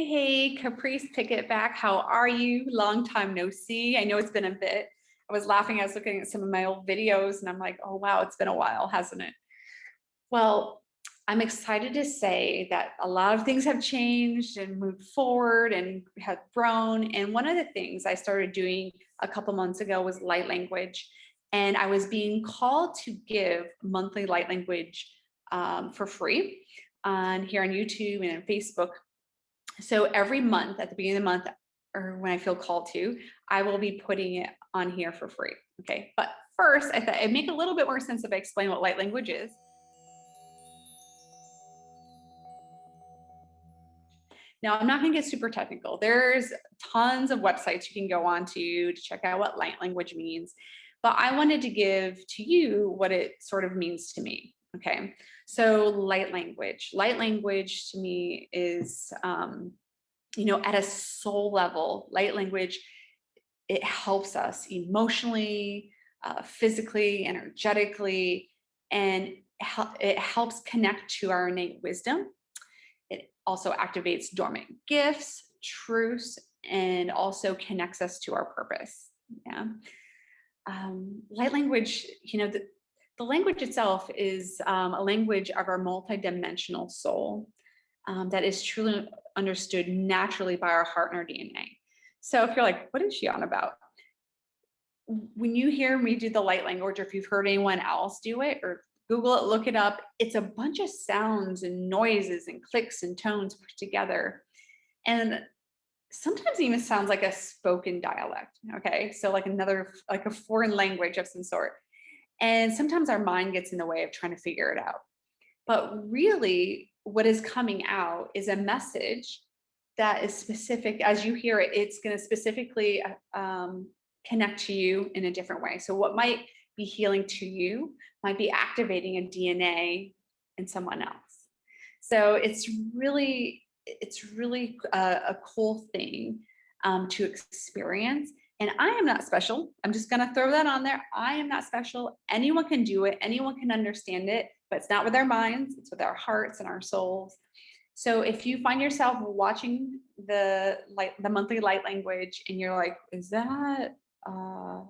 Hey, Caprice Pickett back. How are you? Long time no see. I know it's been a bit. I was laughing. I was looking at some of my old videos and I'm like, oh, wow, it's been a while, hasn't it? Well, I'm excited to say that a lot of things have changed and moved forward and have grown. And one of the things I started doing a couple months ago was light language. And I was being called to give monthly light language for free on here on YouTube and on Facebook. So every month at the beginning of the month, or when I feel called to, I will be putting it on here for free. Okay. But first, I thought it'd make a little bit more sense if I explain what light language is. Now, I'm not going to get super technical. There's tons of websites you can go on to check out what light language means. But I wanted to give to you what it sort of means to me. Okay. So light language to me is, at a soul level, light language, it helps us emotionally, physically, energetically, and it helps connect to our innate wisdom. It also activates dormant gifts, truths, and also connects us to our purpose. Yeah. Light language, the language itself is a language of our multidimensional soul that is truly understood naturally by our heart and our DNA. So if you're like, what is she on about? When you hear me do the light language, or if you've heard anyone else do it, or Google it, look it up, it's a bunch of sounds and noises and clicks and tones put together. And sometimes it even sounds like a spoken dialect. Okay. So like a foreign language of some sort. And sometimes our mind gets in the way of trying to figure it out. But really, what is coming out is a message that is specific. As you hear it, it's going to specifically connect to you in a different way. So, what might be healing to you might be activating a DNA in someone else. So, it's really a cool thing to experience. And I am not special. I'm just going to throw that on there. I am not special. Anyone can do it. Anyone can understand it, but it's not with our minds. It's with our hearts and our souls. So if you find yourself watching the monthly light language, and you're like, is that a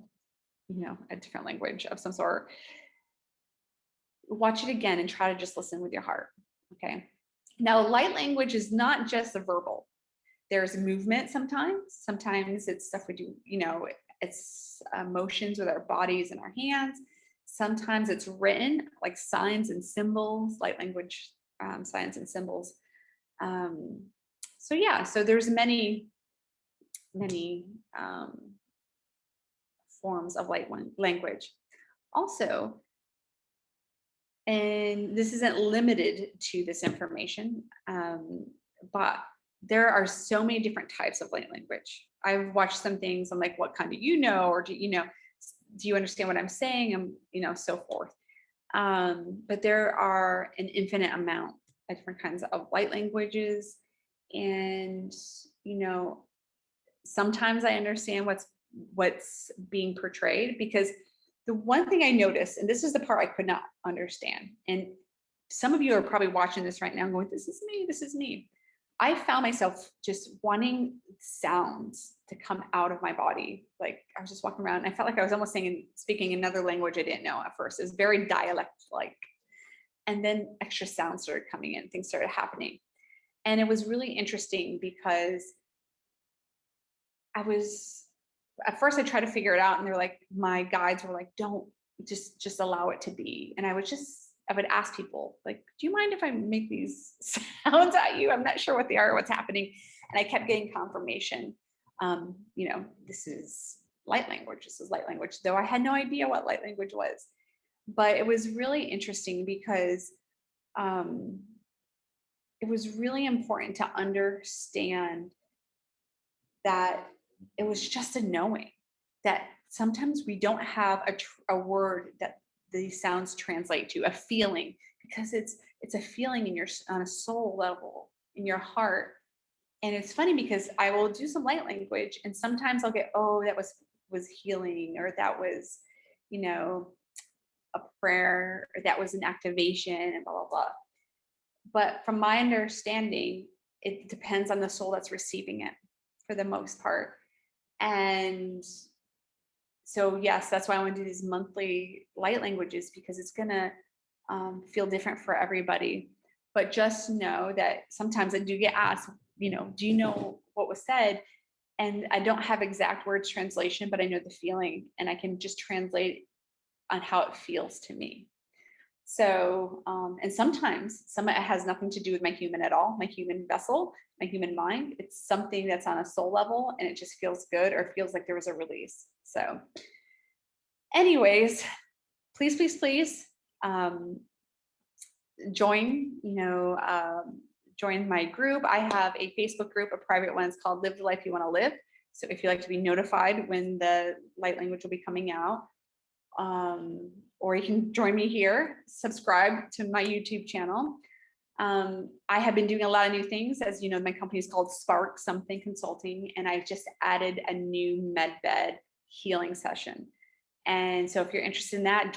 different language of some sort? Watch it again and try to just listen with your heart. Okay. Now, light language is not just a verbal. There's movement sometimes. Sometimes it's stuff we do, it's motions with our bodies and our hands. Sometimes it's written, like signs and symbols, light language, signs and symbols. So there's many forms of light language. Also, and this isn't limited to this information, but there are so many different types of light language. I've watched some things. I'm like, what kind do you know? Or do you understand what I'm saying? And so forth. But there are an infinite amount of different kinds of light languages. And, sometimes I understand what's being portrayed, because the one thing I noticed, and this is the part I could not understand, and some of you are probably watching this right now going, this is me. I found myself just wanting sounds to come out of my body. Like I was just walking around and I felt like I was almost speaking another language I didn't know at first. It was very dialect-like. And then extra sounds started coming in, things started happening. And it was really interesting because at first I tried to figure it out, and they're like, my guides were like, don't, just allow it to be. And I would ask people, like, do you mind if I make these sounds at you? I'm not sure what they are or what's happening. And I kept getting confirmation. This is light language. This is light language, though I had no idea what light language was. But it was really interesting because it was really important to understand that it was just a knowing that sometimes we don't have a word that these sounds translate to, a feeling, because it's a feeling on a soul level in your heart. And it's funny because I will do some light language, and sometimes I'll get, oh, that was healing, or that was, a prayer, or that was an activation, and blah blah blah. But from my understanding, it depends on the soul that's receiving it for the most part. And so, yes, that's why I want to do these monthly light languages, because it's going to feel different for everybody. But just know that sometimes I do get asked, do you know what was said? And I don't have exact words translation, but I know the feeling, and I can just translate on how it feels to me. So, and sometimes some it has nothing to do with my human at all, my human vessel, my human mind. It's something that's on a soul level, and it just feels good, or feels like there was a release. So, anyways, please, um, join. Join my group. I have a Facebook group, a private one. It's called Live the Life You Want to Live. So if you'd like to be notified when the light language will be coming out, or you can join me here, subscribe to my YouTube channel. I have been doing a lot of new things. As you know, my company is called Spark Something Consulting, and I just added a new medbed healing session. And so if you're interested in that,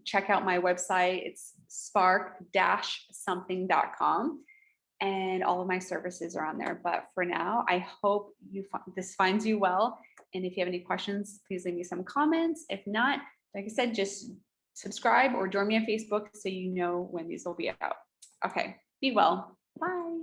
check out my website. It's spark-something.com. And all of my services are on there. But for now, I hope this finds you well. And if you have any questions, please leave me some comments. If not, like I said, just subscribe or join me on Facebook so you know when these will be out. Okay, be well. Bye.